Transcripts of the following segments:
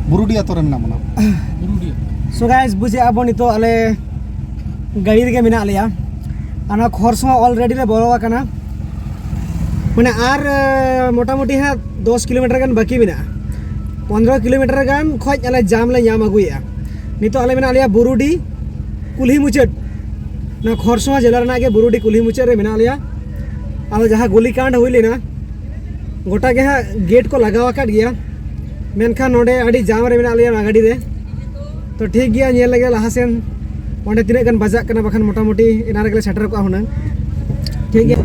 बुरुडी आतो रे मेना मना बुरुडी सो गाइस बुझे अब नितो आले गाड़ी रे मेना आलिया आना खरसमा ऑलरेडी रे बोलवा कना माने आर मोटामुटी है 10 किलोमीटर गान बाकी मेना 15 किलोमीटर गान खोज आले जाम ले नाम अगुया नितो आले मेना आलिया बुरुडी कुल्ही मुचट ना खरसमा जिला रना के बुरुडी कुल्ही मुचट रे मेना आलिया आलो जहां गोलीकांड हुई लेना गोटा के हाँ गेट को लगावा काट गया मेनखान नोडे अड़ी जाम रे मेना आलिया गाड़ी रे तो ठीक गया नेल लगे लहासेन ओंडे तिने गन बजाक कना बखान मोटामुटी इना रे सेटर को हुना ठीक गया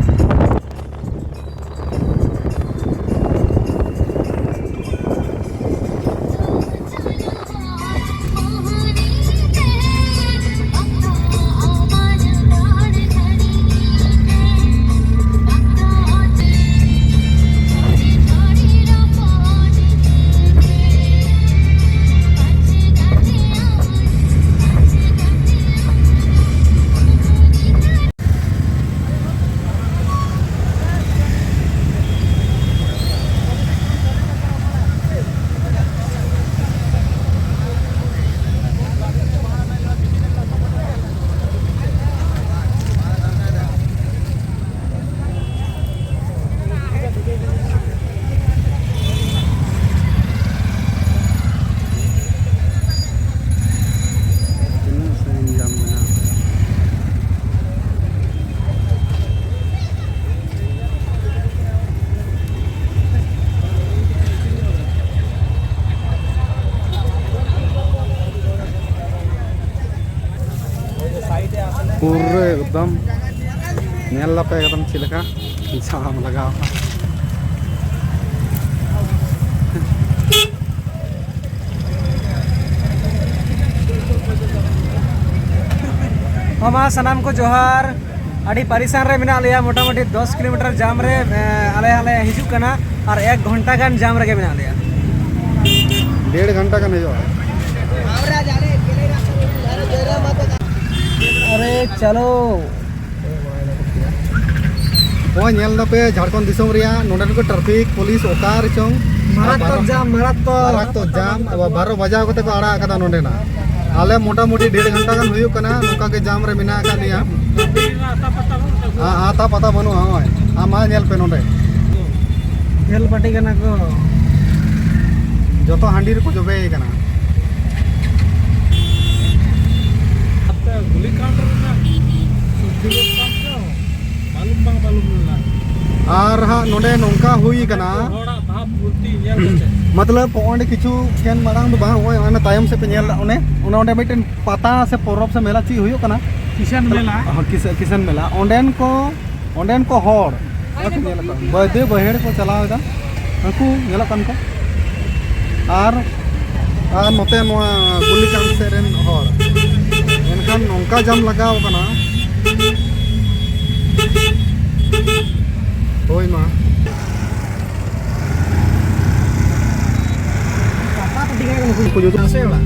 पूरे एकदम नेल पे एकदम चिलका जाम लगा हमा सनाम को जोहार अड़ी परेशान रे मेना लिया मोटामुटी 10 किलोमीटर जाम रे आले आले हिजू कना और 1 घंटा गान जाम रे मेना लिया 1.5 घंटा का नहीं अरे चलो वो नेल पे झारखंड दिसम रिया नोडन को ट्रैफिक पुलिस ओकार चोंग मारात्मक जाम अब 12 बजा कते को आड़ा कदा नोडेना आले मोटामुटी 1.5 घंटा गान हुयु कना नुका के जाम रे मिना का लिया आता पता बनु होय आमा नेल पे नोडे नेल पाटी कना को जतो हांडी रे को जबे कना और हाँ नोडे नौका हुई कना मतलब ओंडे किछु केन मारांग दो बांग ओय अने तायम से पे नेल ओने ओंडे मिटन पता से परब से मेला ची हुयो कना किसान मेला किसान मेला ओंडेन को होड़ बदे बहेड़ को चलाव दा हकू नेला कन को और नोते नोआ गुलिकांड से रेन होड़ एनखान नौका जाम लगाव कना होय मा को जो से होला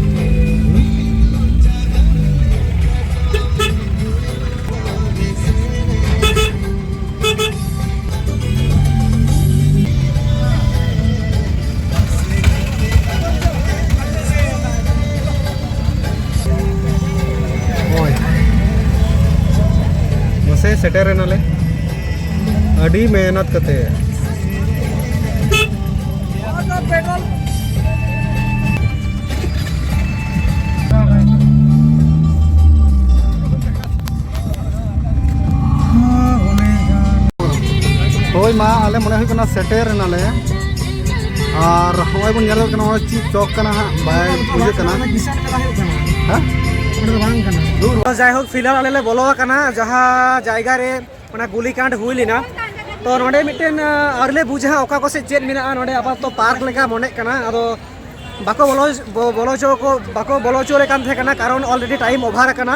ओय मसे सेटर नाले अड़ी मेहनत करते हैं पेट्रोल होय मा आले मने हुई कना सेटर नाले और होय बन नेल कना ची चौक कना बाय बुझे कना हां दूर जाय होक फिलहाल आले ले बोलवा कना जहां जायगा रे मना गुलीकांड हुई लेना तो नोडे मिटेन अरले बुझा ओका को से चेत मिना नोडे अब तो पार्क लेका मने कना अदो बाको बोलो चो लेकान थे कना कारण ऑलरेडी टाइम ओभार कना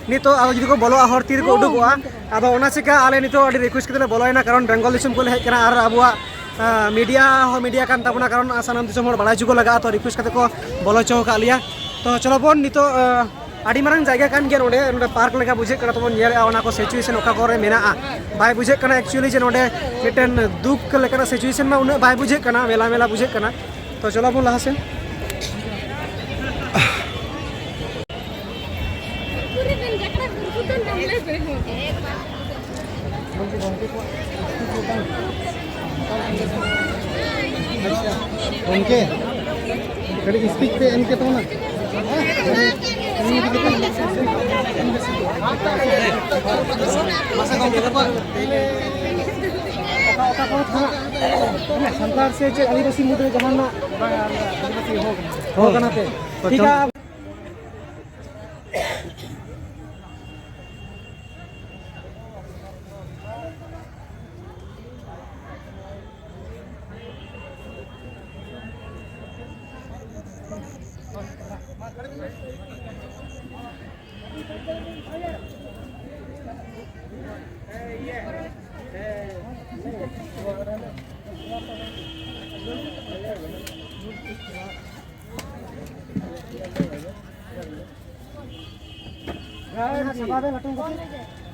नितो अब जदि को बोलो हर तीर को उडुगवा अब ओना चिका आले नितो अडी रिक्वेस्ट कते बोलोयना कारण बेंगल दिसम को हेज कना और अबुआ मीडिया कान ताबना कारण सानाम दिसम हर बड़ाई जुगो लगा तो रिक्वेस्ट कते को बोलो चो का लिया तो चलो बोन नितो आड़ी मारंग जायगा कान गया नोडे नोडे पार्क लेका बुझे कना तो बोन नेल ओना को सिचुएशन ओका करे मेना बाय बुझे कना एक्चुअली जे नोडे मिटन दुख लेका सिचुएशन मा उन बाय बुझे कना मेला बुझे कना तो चलो बोन लहा से उनके कड़ी स्पीच पे इनके तो ना संतार से चे आदिवासी मुद्रे जमाना आदिवासी हो गना पे ठीक है सभा में